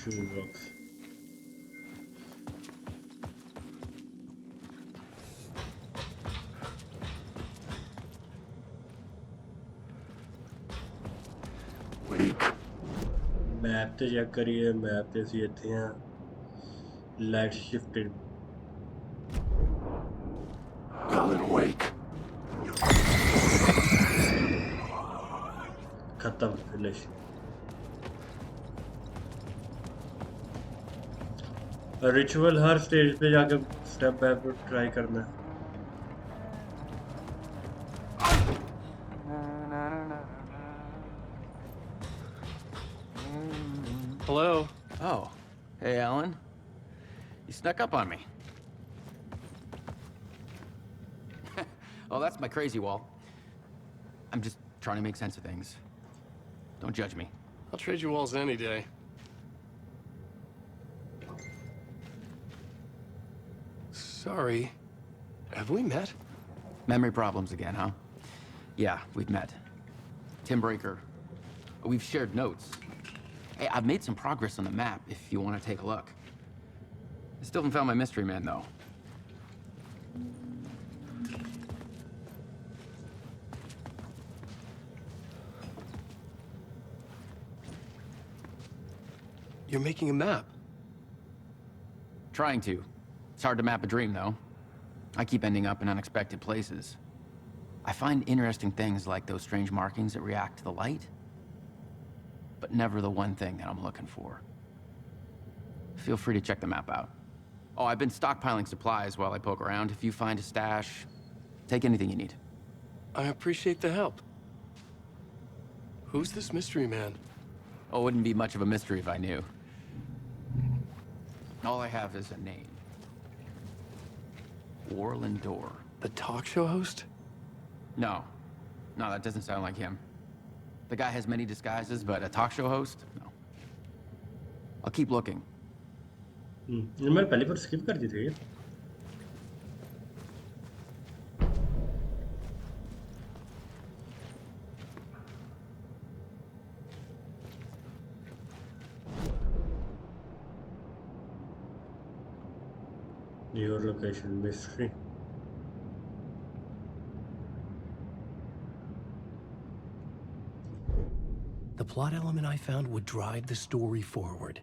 shoebox. Map तो check करिए map ते ਅਸੀਂ ਇੱਥੇ ਆ लाइट शिफ्टेड खत्म फिनिश रिचुअल हर स्टेज पे जाके स्टेप बाय स्टेप ट्राई करना है Hello. Oh, hey, Alan. You snuck up on me. Oh, that's my crazy wall. I'm just trying to make sense of things. Don't judge me. I'll trade you walls any day. Sorry. Have we met? Memory problems again, huh? Yeah, we've met. Tim Breaker. We've shared notes. Hey, I've made some progress on the map if you want to take a look. I still haven't found my mystery man, though. You're making a map. Trying to. It's hard to map a dream, though. I keep ending up in unexpected places. I find interesting things like those strange markings that react to the light, but never the one thing that I'm looking for. Feel free to check the map out. Oh, I've been stockpiling supplies while I poke around. If you find a stash, take anything you need. I appreciate the help. Who's this mystery man? Oh, it wouldn't be much of a mystery if I knew. All I have is a name. Warland Door. The talk show host? No. No, that doesn't sound like him. The guy has many disguises, but a talk show host? No. I'll keep looking. मैंने पहले पर skip कर दी थी Your location mystery. The plot element I found would drive the story forward.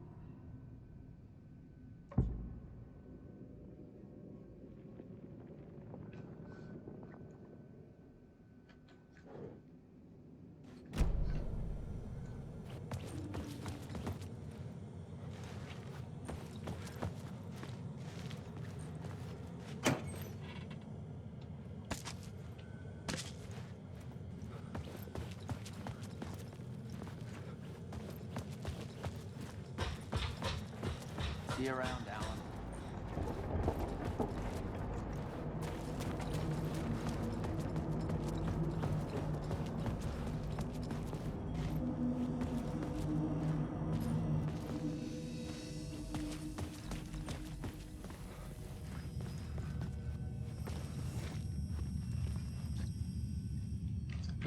See you around, Alan.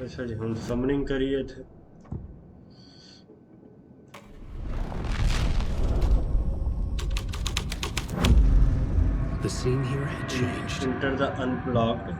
अच्छा जी हम summoning करिए थे The scene here had changed. Enter the unblocked.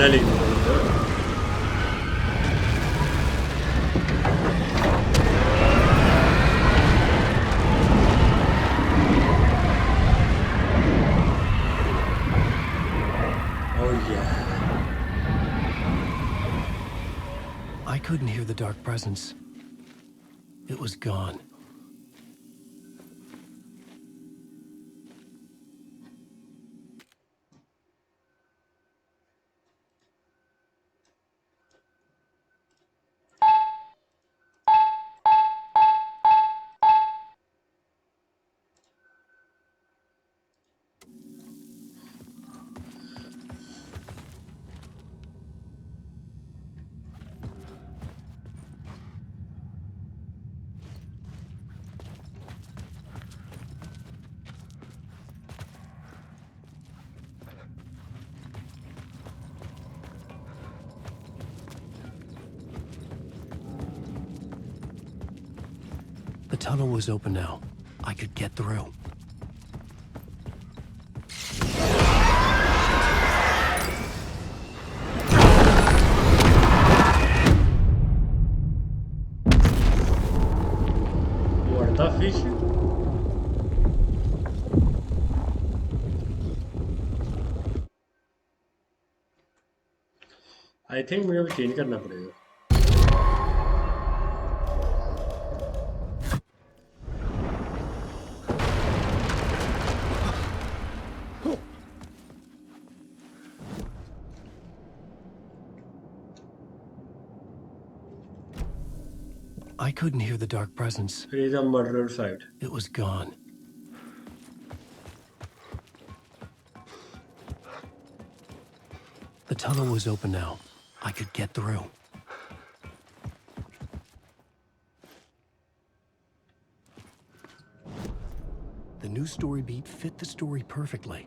मैं लिख दूँगा। I couldn't hear the dark presence. It was gone. The tunnel was open now. I could get through. What the fish? I think मुझे अब change करना पड़ेगा. I couldn't hear the dark presence. It is a murderer site. It was gone. The tunnel was open now. I could get through. The new story beat fit the story perfectly.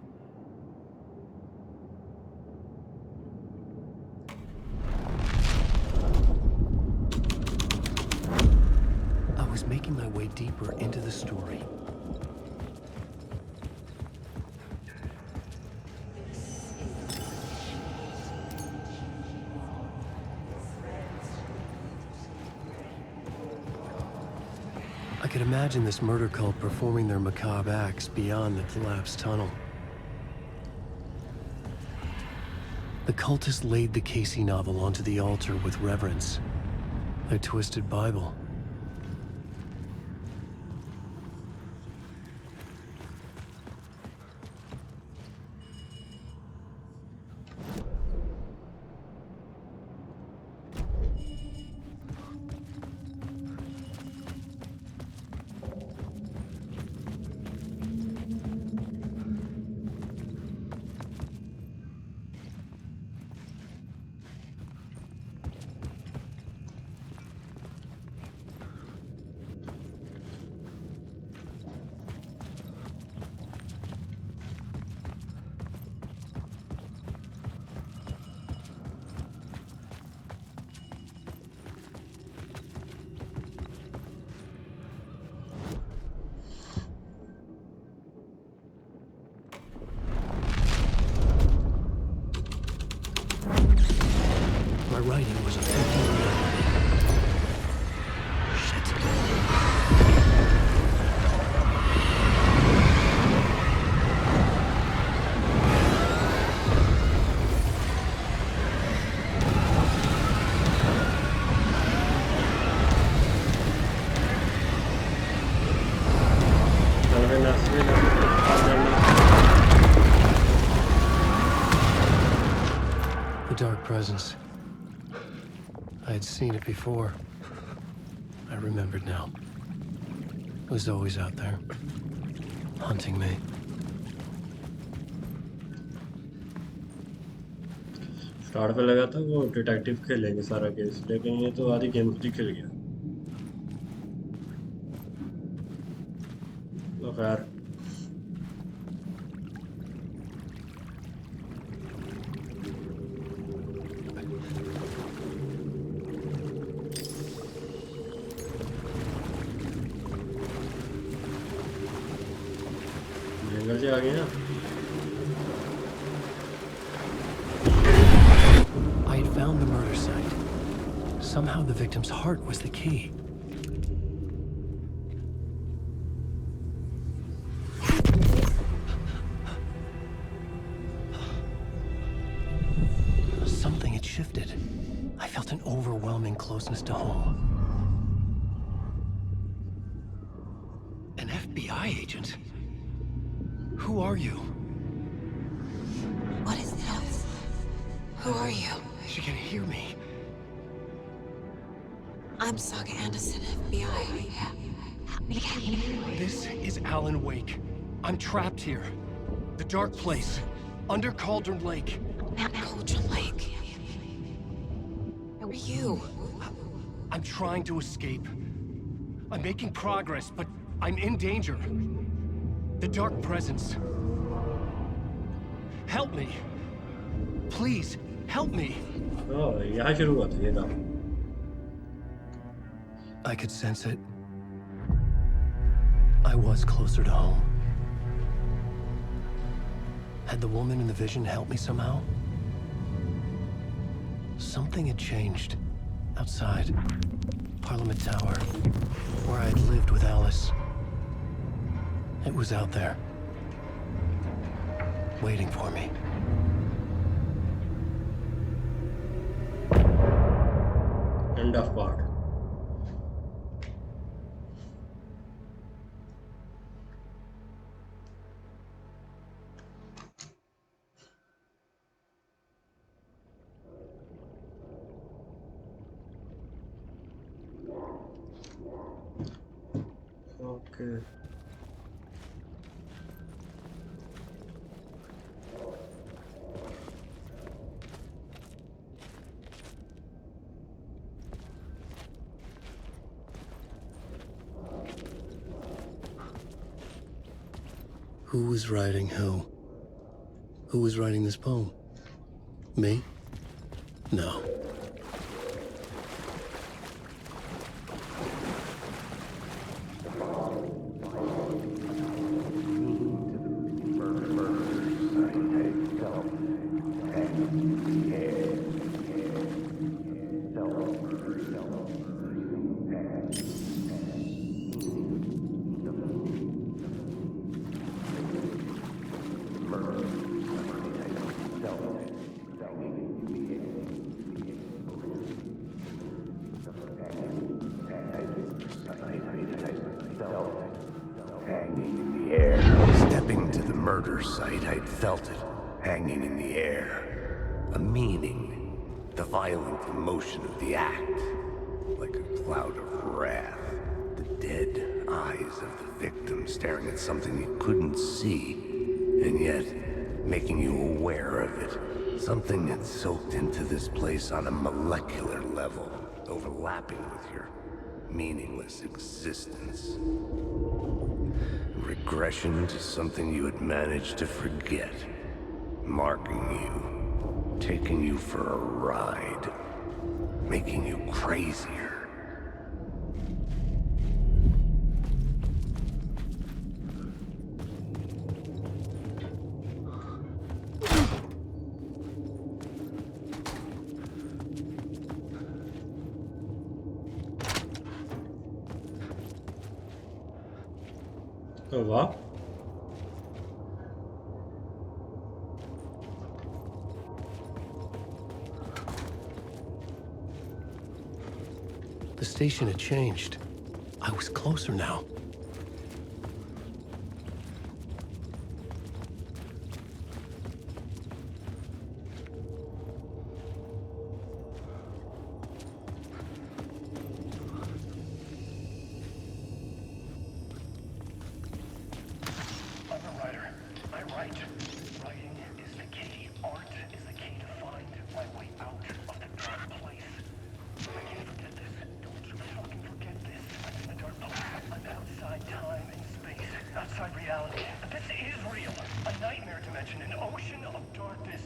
I was making my way deeper into the story. I could imagine this murder cult performing their macabre acts beyond the collapsed tunnel. The cultists laid the Casey novel onto the altar with reverence. Their twisted Bible. My writing was affecting reality. Shit. The dark presence. I had seen it before. I remembered now. It was always out there, hunting me. Start पे लगा था वो detective खेलेंगे सारा case, लेकिन ये तो आधी गेम खुद ही खेल गया. तो खैर जंगल से आ गए ना. Somehow the victim's heart was the key. Something had shifted. I felt an overwhelming closeness to home. An FBI agent? Who are you? What is this? Who are you? She can hear me. I'm Saga Anderson, FBI. This is Alan Wake. I'm trapped here. The dark place. Under Cauldron Lake. Cauldron Lake. Who are you? I'm trying to escape. I'm making progress, but I'm in danger. The dark presence. Help me. Please, help me. ओह यहाँ शुरू हुआ था ये काम I could sense it. I was closer to home. Had the woman in the vision helped me somehow? Something had changed. Outside. Parliament Tower. Where I had lived with Alice. It was out there. Waiting for me. end of part okay Who was writing who? Who was writing this poem? Me? No. Stepping to the murder site, I'd felt it, hanging in the air. A meaning, the violent emotion of the act, like a cloud of wrath. The dead eyes of the victim staring at something you couldn't see, and yet making you aware of it. Something had soaked into this place on a molecular level, overlapping with your meaningless existence. Regression to something you had managed to forget. Marking you. Taking you for a ride. Making you crazier. oh wow The station had changed. I was closer now. I'm a writer. I write. Writing is the key. Art is the key to find my way out of the dark place. I can't forget this. Don't you fucking forget this. I'm in the dark place. I'm outside time and space. Outside reality. This is real. A nightmare dimension. An ocean of darkness.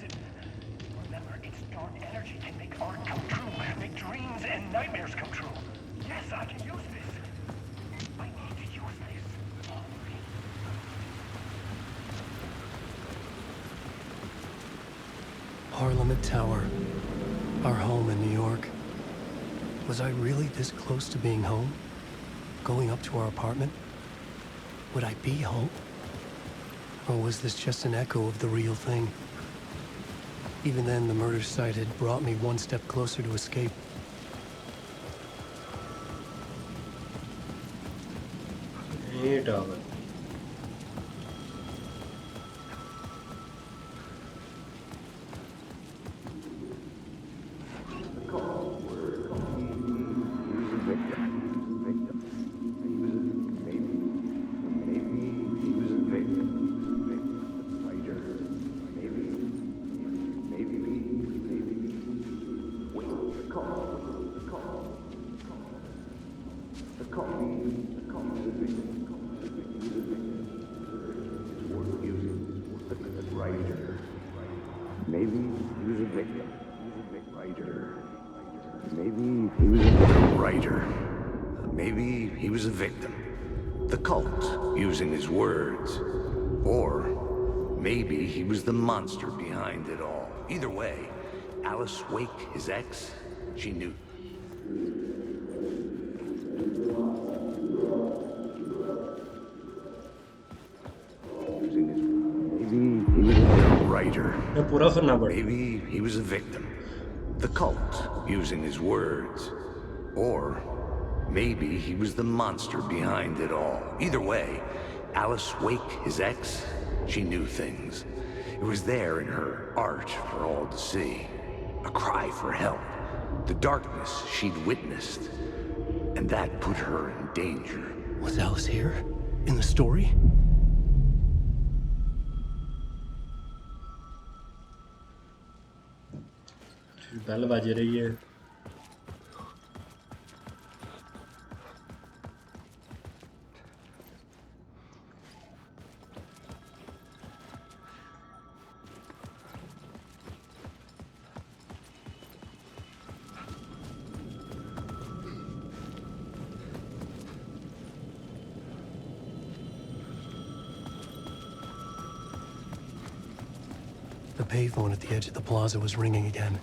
Remember, its dark energy can make art come true. Make dreams and nightmares come true. Yes, I can use this. I need to use this. Parliament Tower. Our home in New York. Was I really this close to being home? Going up to our apartment? Would I be home? Or was this just an echo of the real thing? Even then, the murder site had brought me one step closer to escape. ये tower Monster behind it all. Either way, Alice Wake, his ex, she knew. Maybe he was a writer. ये पूरा सुनना पड़ेगा Maybe he was a victim. The cult, using his words. Or maybe he was the monster behind it all. Either way, Alice Wake, his ex, she knew things. It was there in her art for all to see. A cry for help. The darkness she'd witnessed. And that put her in danger. Was Alice here? In the story? Bell बज रही है The payphone at the edge of the plaza was ringing again.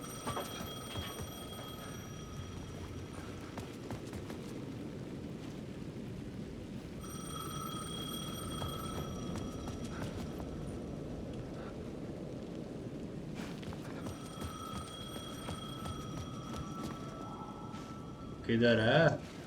किधर है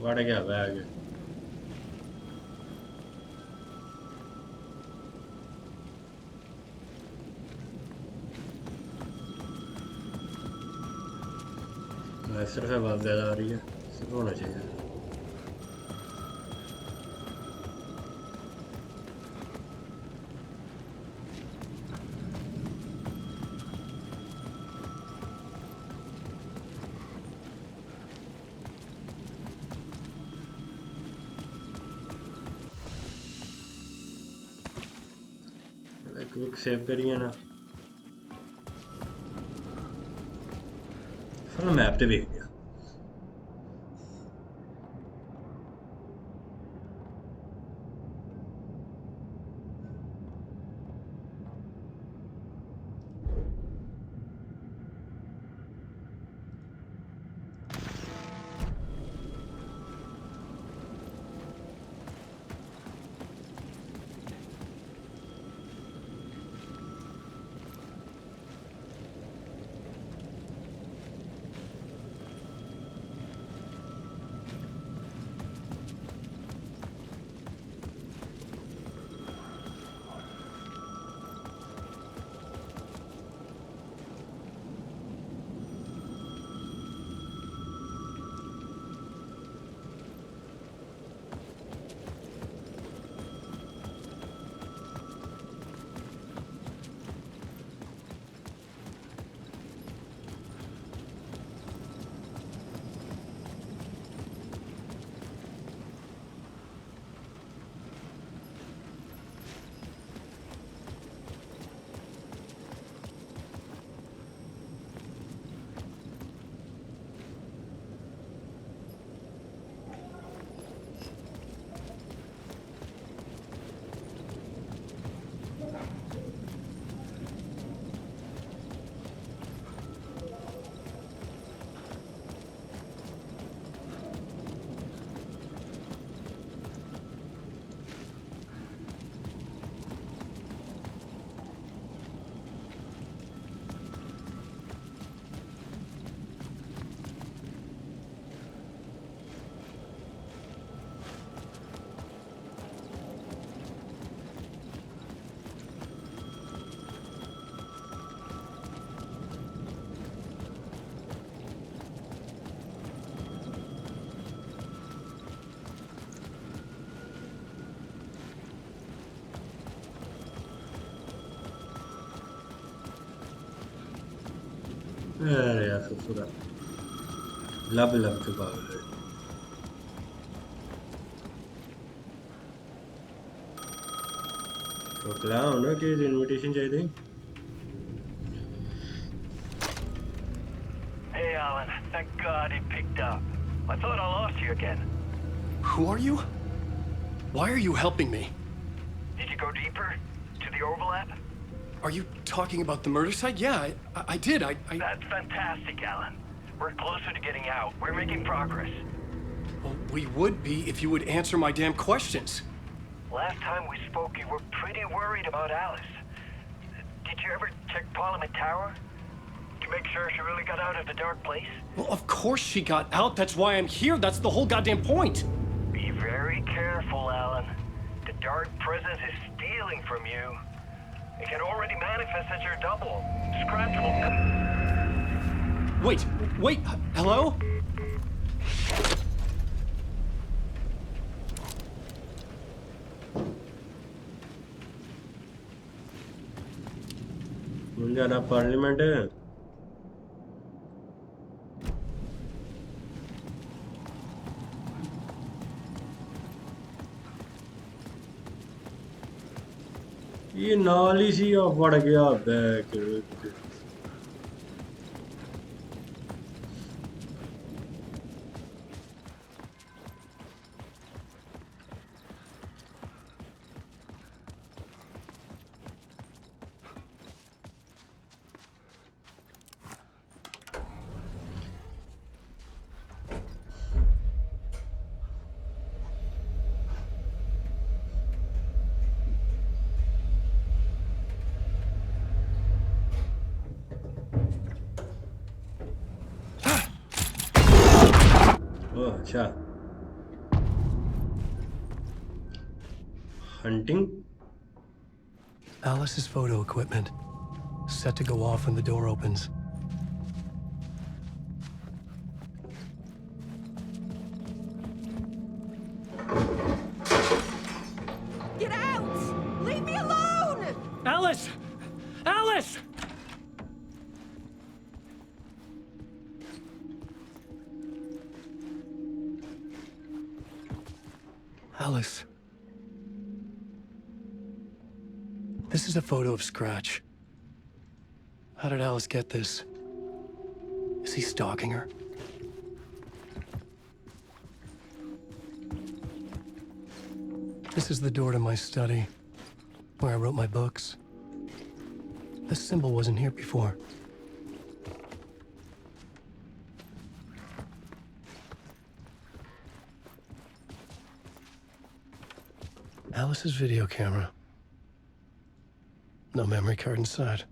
वड़ गया bag सिर्फ आवाज़ ज़्यादा आ रही है सिर्फ होना चाहिए क्विक सेव करिए ना फिर मैप पे देख गया अरे यार ससुरा लब लब के पागल है छोकला हो ना कि इनविटेशन चाहिए थी Hey, Alan. Thank God he picked up. I thought I lost you again. Who are you? Why are you helping me? Did you go deeper? To the overlap? Are you talking about the murder site? Yeah, I did. I... That's fantastic, Alan. We're closer to getting out. We're making progress. Well, we would be if you would answer my damn questions. Last time we spoke, you were pretty worried about Alice. Did you ever check Parliament Tower? To make sure she really got out of the dark place? Well, of course she got out. That's why I'm here. That's the whole goddamn point. Be very careful, Alan. The dark presence is stealing from you. It can already manifest as your double. Scratch will come. Wait, hello? मुझे ना parliament है ये नाल ही सी फड़ गया back oh अच्छा hunting Alice's photo equipment. Set to go off when the door opens. Get out! Leave me alone! Alice! Alice! Alice. This is a photo of Scratch. How did Alice get this? Is he stalking her? This is the door to my study, where I wrote my books. This symbol wasn't here before. Alice's video camera. No memory card inside.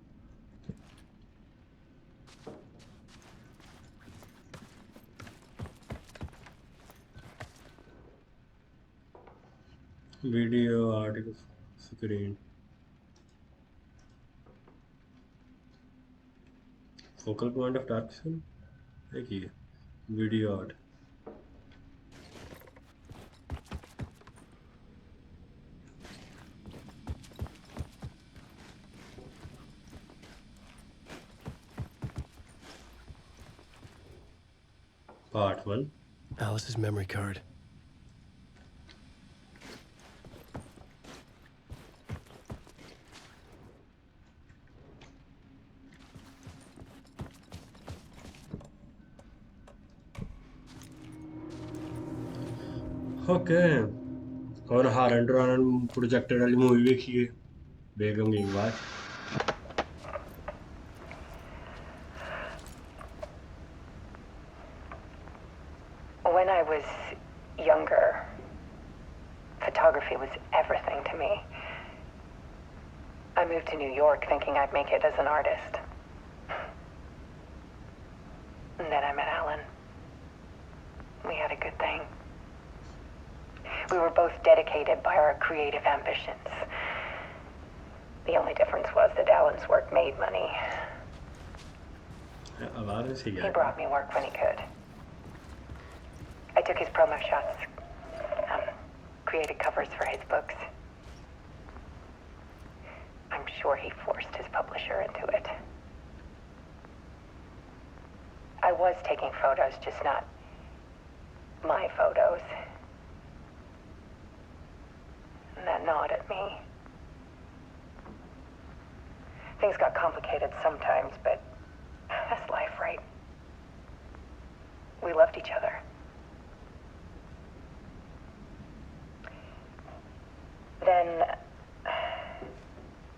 video article screen focal point of dark zone देखिए video art Part 1 Alice's memory card. Okay और हारन drawn projector वाली movie देखिए बेगम की आवाज When I was younger, photography was everything to me. I moved to New York thinking I'd make it as an artist. And then I met Alan. We had a good thing. We were both dedicated by our creative ambitions. The only difference was that Alan's work made money. He brought me work when he could. I took his promo shots, created covers for his books. I'm sure he forced his publisher into it. I was taking photos, just not my photos. And that gnawed at me. Things got complicated sometimes, but that's life, right? We loved each other. Then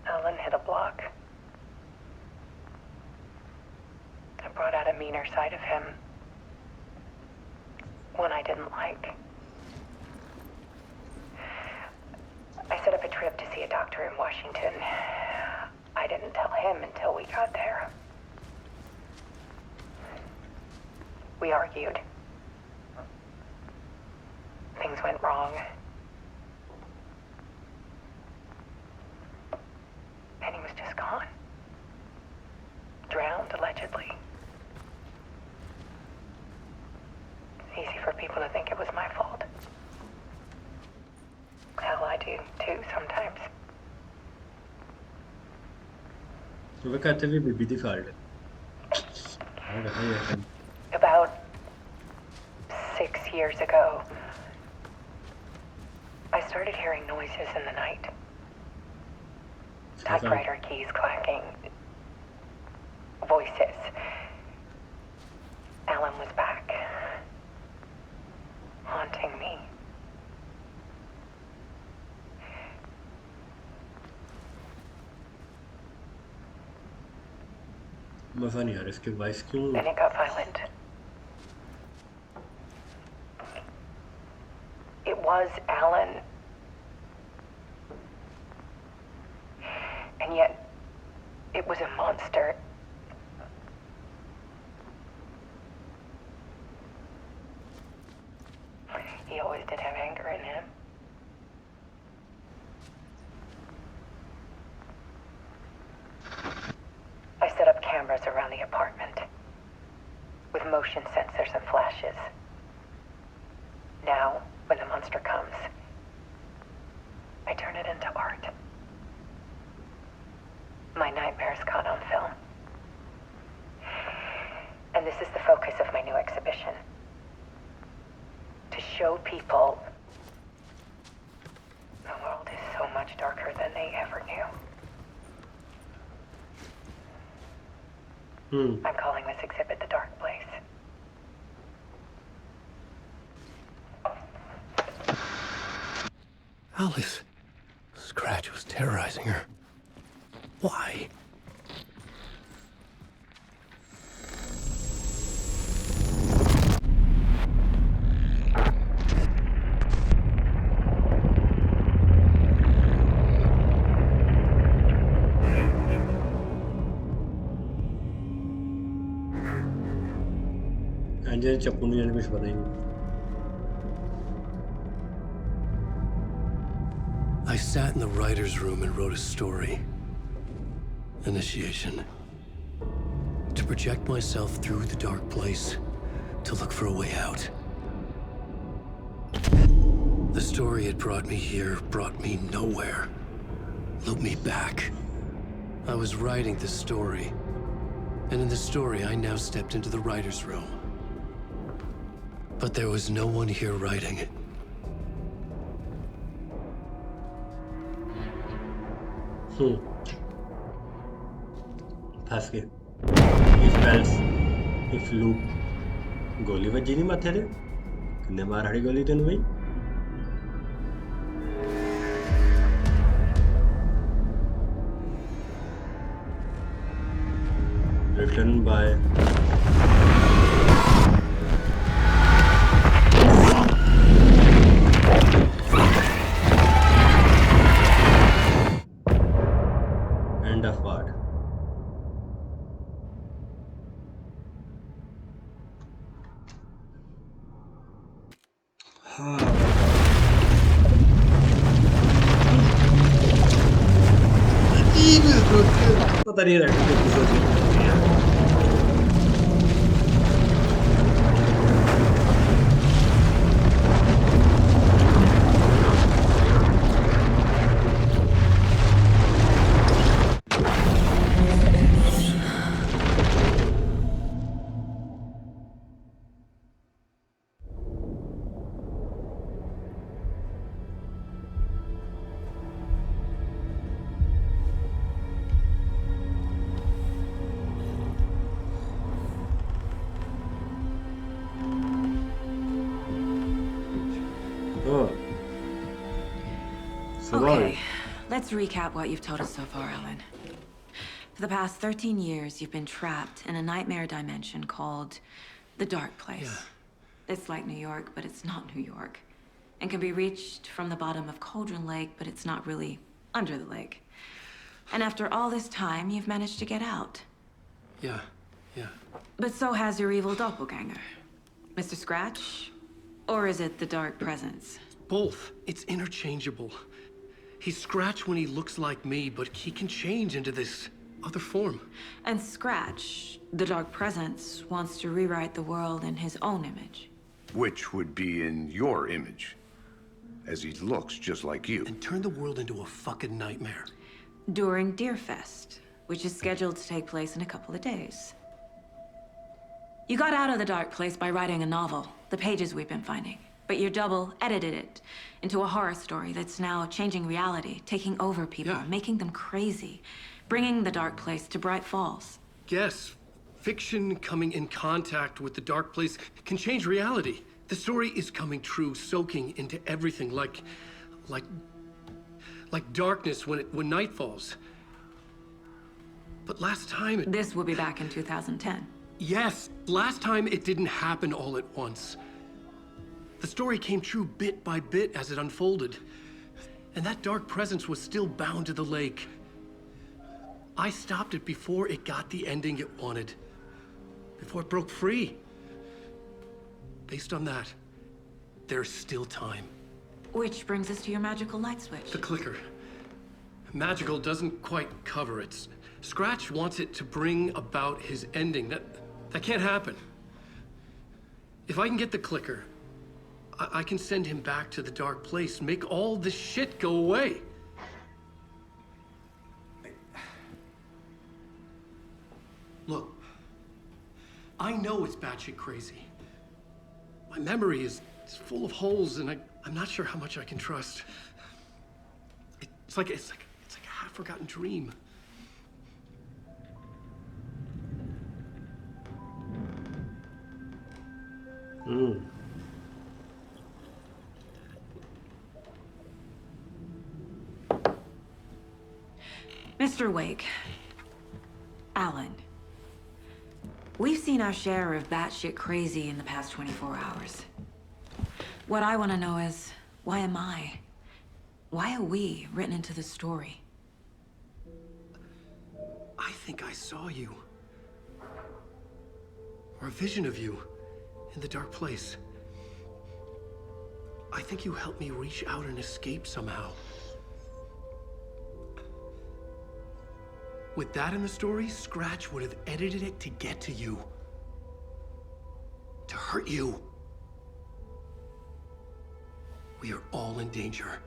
Alan hit a block. I brought out a meaner side of him. One I didn't like. I set up a trip to see a doctor in Washington. I didn't tell him until we got there. We argued. Things went wrong. And he was just gone. Drowned, allegedly. It's easy for people to think it was my fault. Hell, I do too, sometimes. वो कहते भी बीबी दी fault है About 6 years ago, I started hearing noises in the night. Typewriter keys clacking. Voices. Alan was back. Haunting me. मजा नहीं आ रहा इसके voice क्यों Then it got violent. It was Alan. And yet, it was a monster. He always did have anger in him. I set up cameras around the apartment with motion sensors and flashes. Now, when the monster comes, I turn it into art. My nightmares caught on film. And this is the focus of my new exhibition. To show people the world is so much darker than they ever knew. I'm calling this exhibit The Dark Place. Alice. Scratch was terrorizing her. Why? अंजन चप्पू नहीं जाने कुछ पता ही नहीं I sat in the writer's room and wrote a story. Initiation. To project myself through the dark place, to look for a way out. The story had brought me here, brought me nowhere. Looped me back. I was writing the story. And in the story, I now stepped into the writer's room. But there was no one here writing it. फंस गए if else if loop गोली बजी नहीं माथे रे किन्ने मार हड़ी गोली तेन भाई written by end of part. पता नहीं रहा Okay, let's recap what you've told us so far, Alan. For the past 13 years, you've been trapped in a nightmare dimension called the Dark Place. Yeah. It's like New York, but it's not New York. And can be reached from the bottom of Cauldron Lake, but it's not really under the lake. And after all this time, you've managed to get out. Yeah. But so has your evil doppelganger. Mr. Scratch? Or is it the Dark Presence? Both. It's interchangeable. He's Scratch when he looks like me, but he can change into this other form. And Scratch, the Dark Presence, wants to rewrite the world in his own image. Which would be in your image, as he looks just like you. And turn the world into a fucking nightmare. During Deerfest, which is scheduled to take place in a couple of days. You got out of the Dark Place by writing a novel, the pages we've been finding. But your double edited it into a horror story that's now changing reality, taking over people, making them crazy, bringing the Dark Place to Bright Falls. Yes, fiction coming in contact with the Dark Place can change reality. The story is coming true, soaking into everything like darkness when night falls. But last time This will be back in 2010. Yes, last time it didn't happen all at once. The story came true bit by bit as it unfolded. And that dark presence was still bound to the lake. I stopped it before it got the ending it wanted. Before it broke free. Based on that, there's still time. Which brings us to your magical light switch. The clicker. Magical doesn't quite cover it. Scratch wants it to bring about his ending. That can't happen. If I can get the clicker, I can send him back to the Dark Place, make all this shit go away. Look, I know it's batshit crazy. My memory is full of holes, and I'm not sure how much I can trust. It's like a half-forgotten dream. Mr. Wake, Alan, we've seen our share of batshit crazy in the past 24 hours. What I want to know is, why am I? Why are we written into the story? I think I saw you. Or a vision of you in the Dark Place. I think you helped me reach out and escape somehow. With that in the story, Scratch would have edited it to get to you. To hurt you. We are all in danger.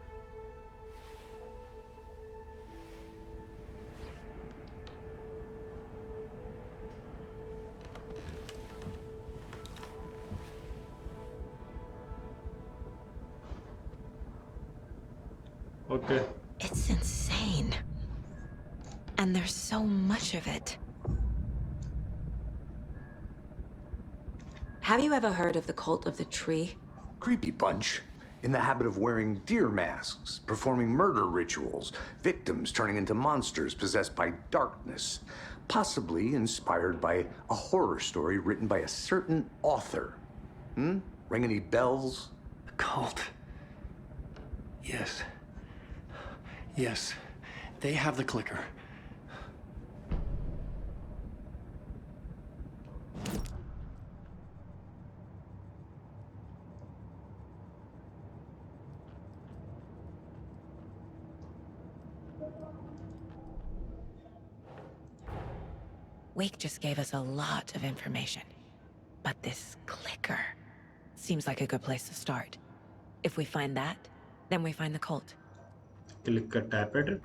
Okay. It's insane. And there's so much of it. Have you ever heard of the cult of the tree? Creepy bunch. In the habit of wearing deer masks, performing murder rituals, victims turning into monsters possessed by darkness, possibly inspired by a horror story written by a certain author. Ring any bells? A cult. Yes. Yes. They have the clicker. Wake just gave us a lot of information. But this clicker seems like a good place to start. If we find that, then we find the cult. Click tap it.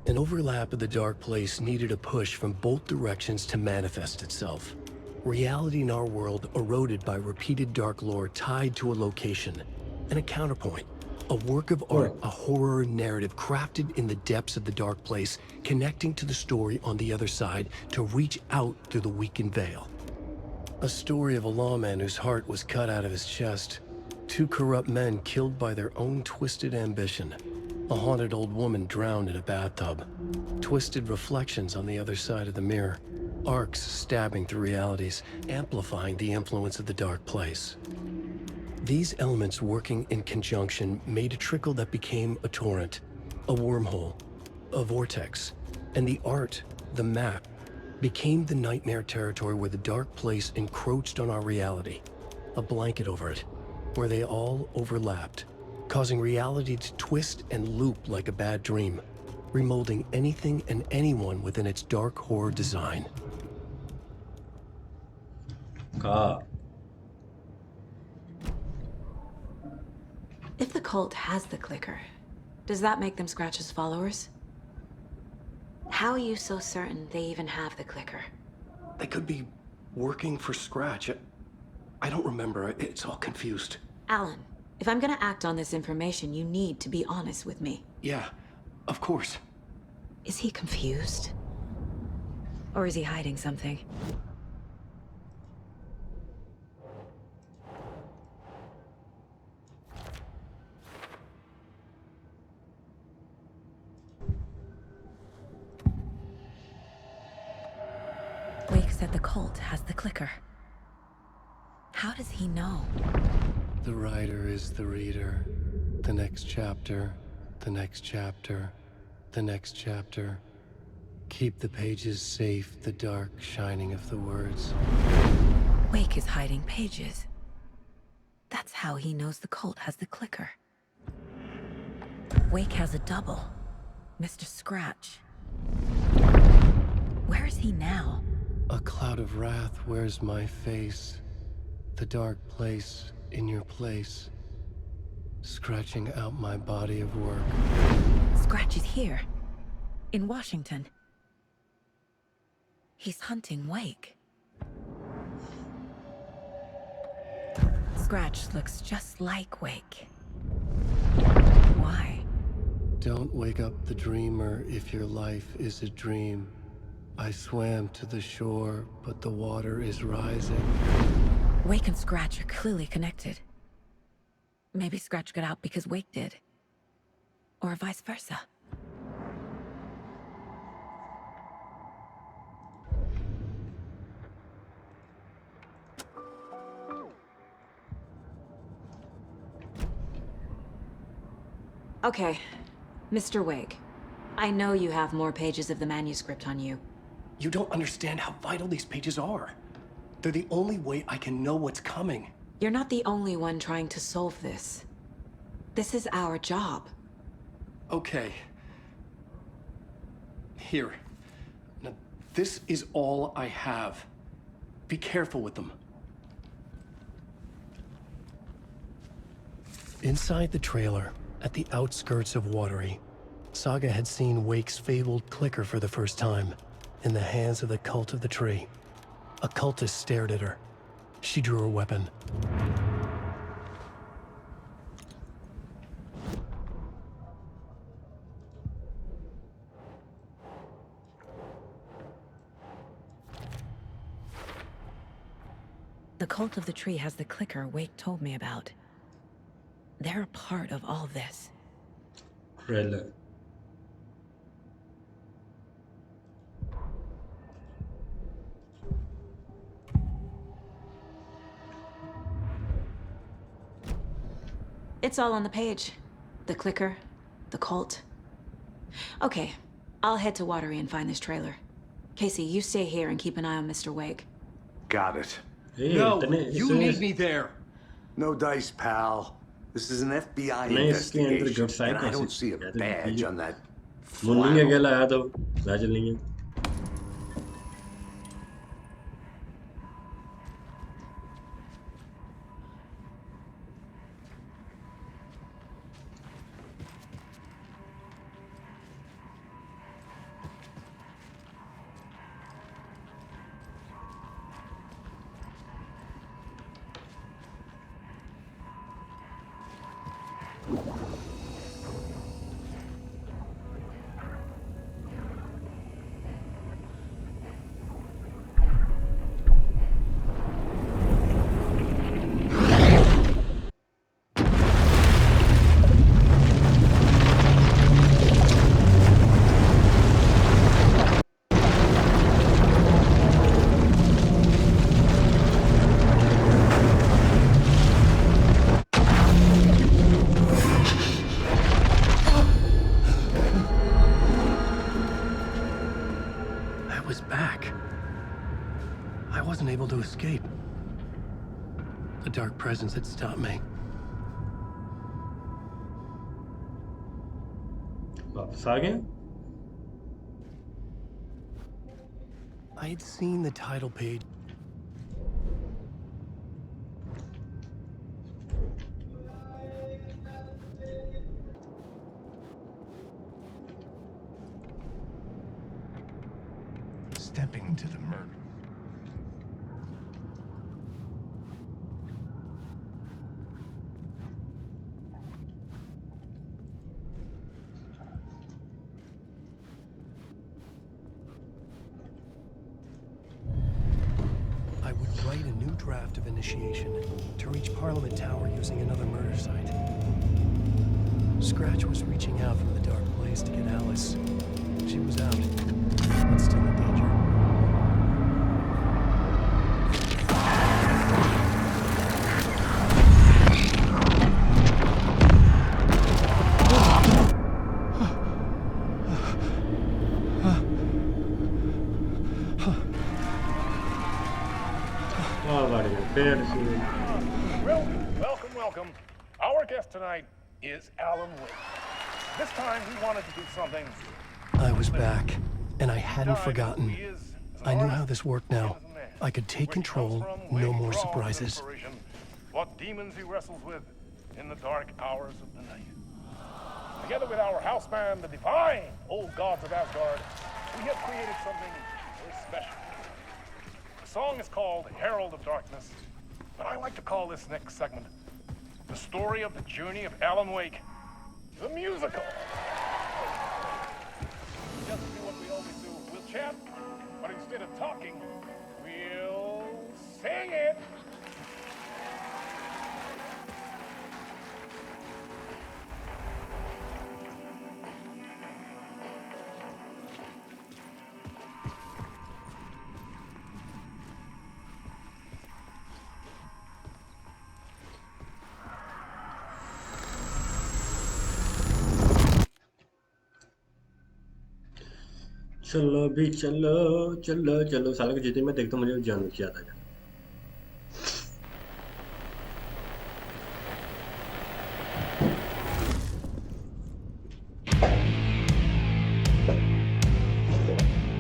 An overlap of the Dark Place needed a push from both directions to manifest itself. Reality in our world eroded by repeated dark lore tied to a location, and a counterpoint, A work of art, a horror narrative crafted in the depths of the dark place, connecting to the story on the other side to reach out through the weakened veil. A story of a lawman whose heart was cut out of his chest. Two corrupt men killed by their own twisted ambition. A haunted old woman drowned in a bathtub. Twisted reflections on the other side of the mirror. Arcs stabbing through realities, amplifying the influence of the dark place. These elements working in conjunction made a trickle that became a torrent, a wormhole, a vortex, and the art, the map, became the nightmare territory where the dark place encroached on our reality, a blanket over it, where they all overlapped, causing reality to twist and loop like a bad dream, remolding anything and anyone within its dark horror design. If the cult has the clicker, does that make them Scratch's followers? How are you so certain they even have the clicker? They could be working for Scratch. I don't remember. It's all confused. Alan, if I'm gonna act on this information, you need to be honest with me. Yeah, of course. Is he confused? Or is he hiding something? Wake said the cult has the clicker. How does he know? The writer is the reader. The next chapter, the next chapter, the next chapter. Keep the pages safe, the dark shining of the words. Wake is hiding pages. That's how he knows the cult has the clicker. Wake has a double. Mr. Scratch. Where is he now? A cloud of wrath wears my face. The dark place in your place. Scratching out my body of work. Scratch is here. In Washington. He's hunting Wake. Scratch looks just like Wake. Why? Don't wake up the dreamer if your life is a dream. I swam to the shore, but the water is rising. Wake and Scratch are clearly connected. Maybe Scratch got out because Wake did. Or vice versa. Okay, Mr. Wake. I know you have more pages of the manuscript on you. You don't understand how vital these pages are. They're the only way I can know what's coming. You're not the only one trying to solve this. This is our job. Okay. Here. Now, this is all I have. Be careful with them. Inside the trailer, at the outskirts of Watery, Saga had seen Wake's fabled clicker for the first time, in the hands of the Cult of the Tree. A cultist stared at her. She drew her weapon. The Cult of the Tree has the clicker Wake told me about. They're a part of all this. Trailer. It's all on the page. The clicker, the cult. Okay, I'll head to Watery and find this trailer. Casey, you stay here and keep an eye on Mr. Wake. Got it. Hey, No, तने you इसे- need me there. No dice, pal. This is an FBI नहीं, इसके अंदर investigation, गट side and I कैसे- don't see a क्या तो badge ये- on that मुन्नी का flannel. गला आया तो राजल नहीं है dark presence had stopped me. वापस आ गए? I had seen the title page. Stepping into the murder. I would write a new draft of initiation to reach Parliament Tower using another murder site. Scratch was reaching out from the dark place to get Alice. She was out, but still in danger. Welcome. Our guest tonight is Alan Wake. This time we wanted to do something. I was back, and I hadn't forgotten. I knew how this worked now. I could take control, no more surprises. What demons he wrestles with in the dark hours of the night. Together with our house band, the divine old gods of Asgard, we have created something very special. The song is called Herald of Darkness, but I like to call this next segment the story of the journey of Alan Wake, the musical. Just do what we always do. We'll chat, but instead of talking, we'll sing it. चलो भी चलो चलो चलो साल के जितने मैं देखता हूँ मुझे जानू की याद आ जाता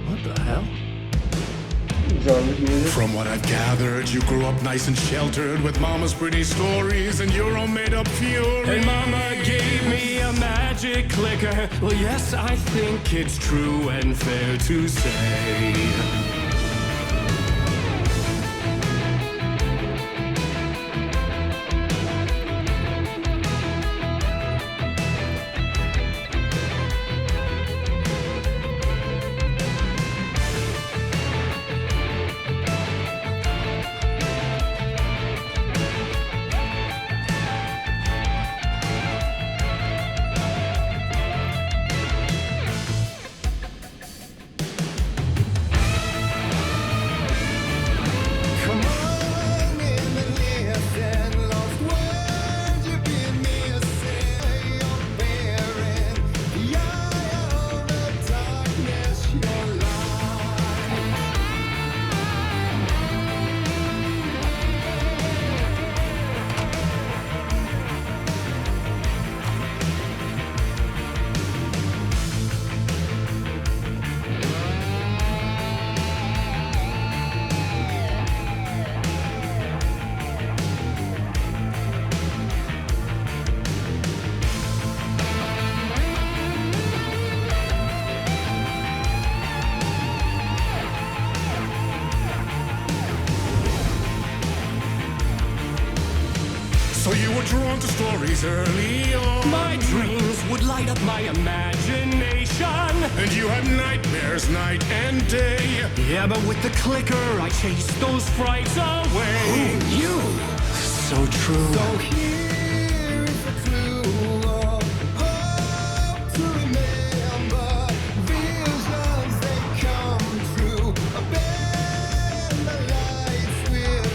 What the hell? From what I've gathered, you grew up nice and sheltered with mama's pretty stories and your own made-up fury. And mama gave me a magic clicker. Well, yes, I think it's true and fair to say. So you were drawn to stories early on. My dreams would light up my imagination. And you had nightmares night and day. Yeah, but with the clicker, I chased those frights away. Who knew? So true. So here is the clue of hope to remember. Visions, they come true. Abandon the lights with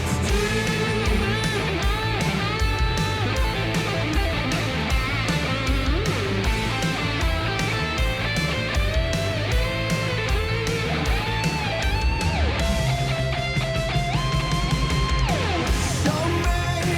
so many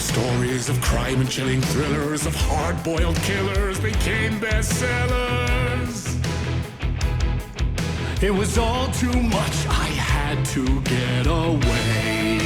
stories of crime and chilling thrillers of hard-boiled killers became bestsellers. It was all too much, I had to get away.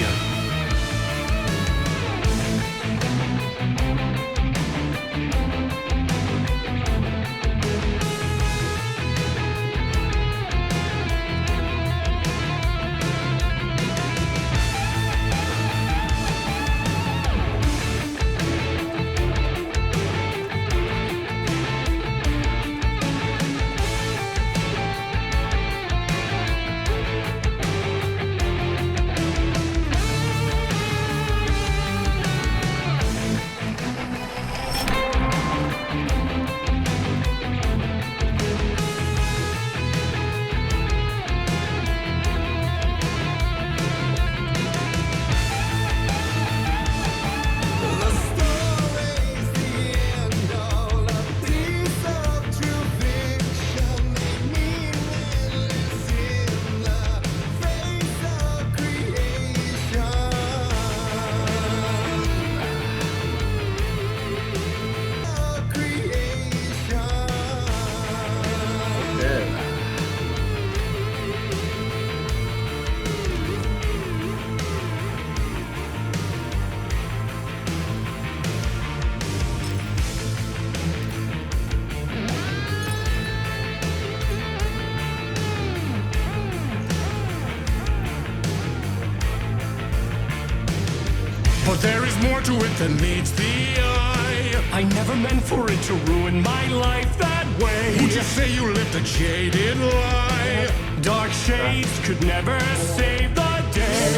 But there is more to it than meets the eye. I never meant for it to ruin my life that way. Would you say you lived a jaded lie? Dark shades could never save the day.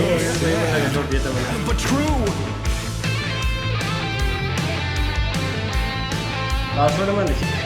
But true. Password mana sih?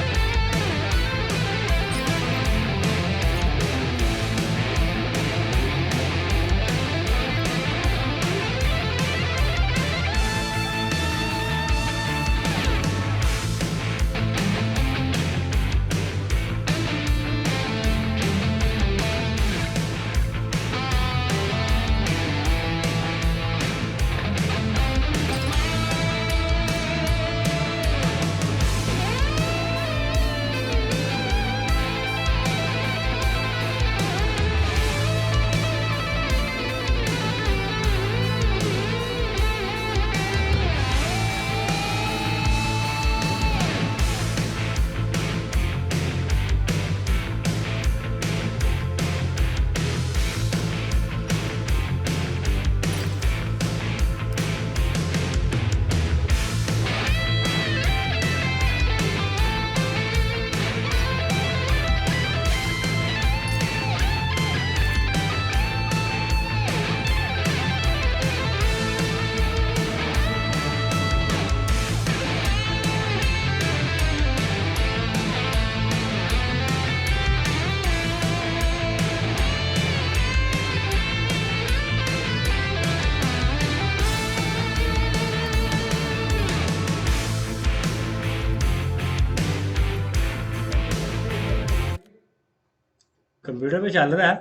Computer पे चल रहा है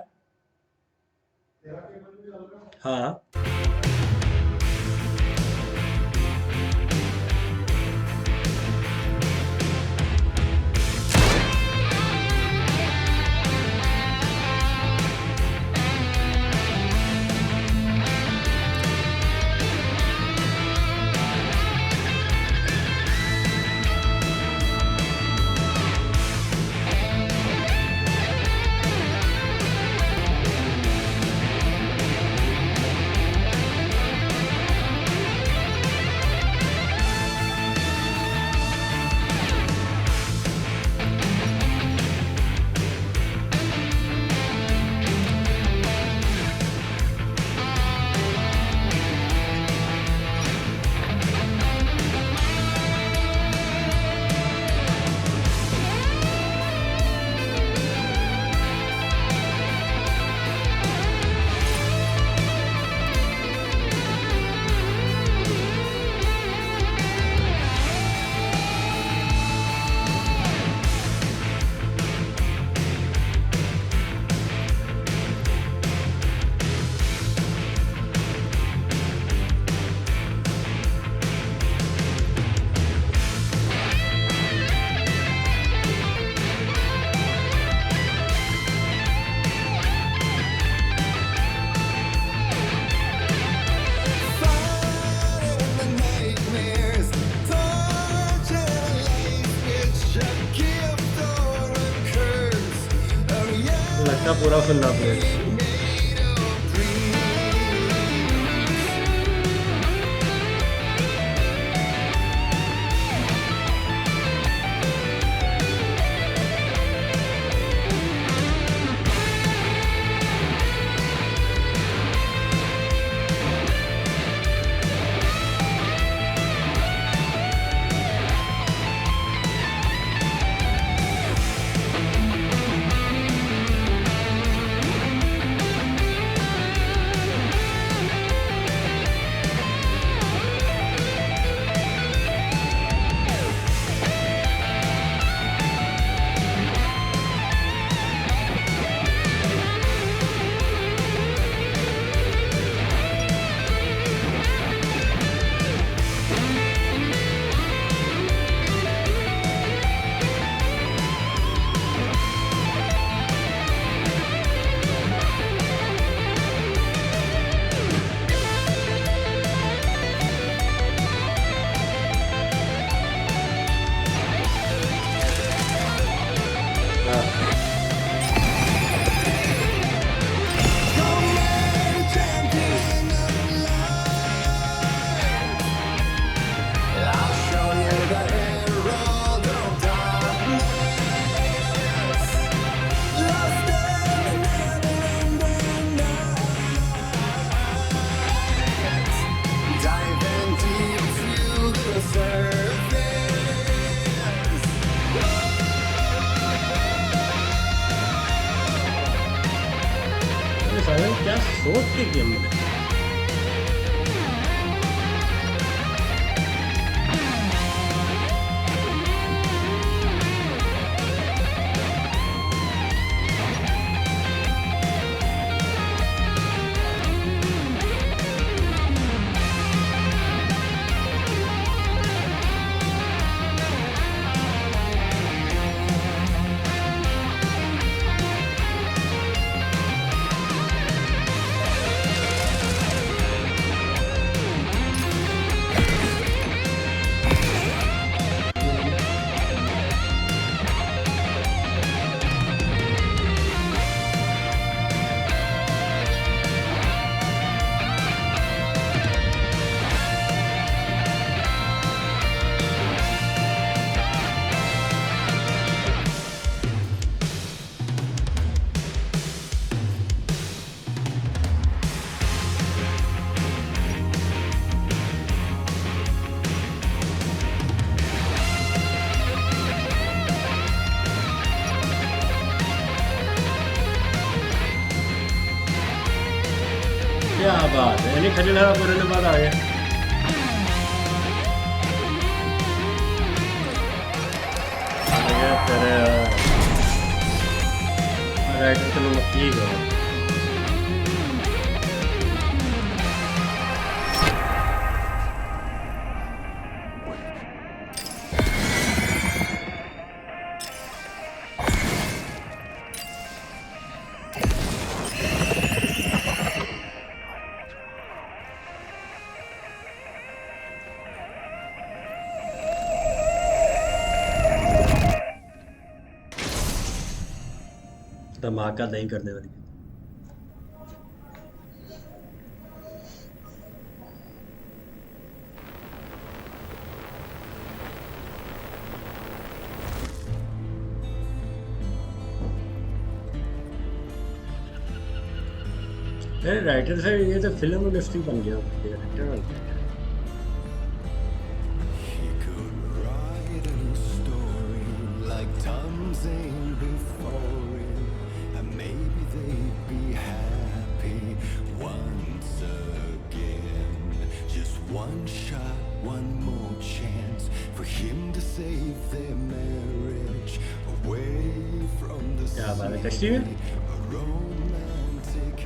हाँ का पूरा सुनना पड़ेगा। क्या सोच के गेम में क्या बात है, यानी खजूरहा पूरे ने बाद आ गया। राइटर तो लोग ठीक है। धमाका नहीं करने वाली राइटर से ये तो फिल्म इंडस्ट्री बन गया, डायरेक्टर बन गया। One shot, one more chance for him to save their marriage away from the sea. A romantic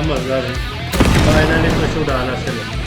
समझदार है फाइनली कुछ उड़ाना से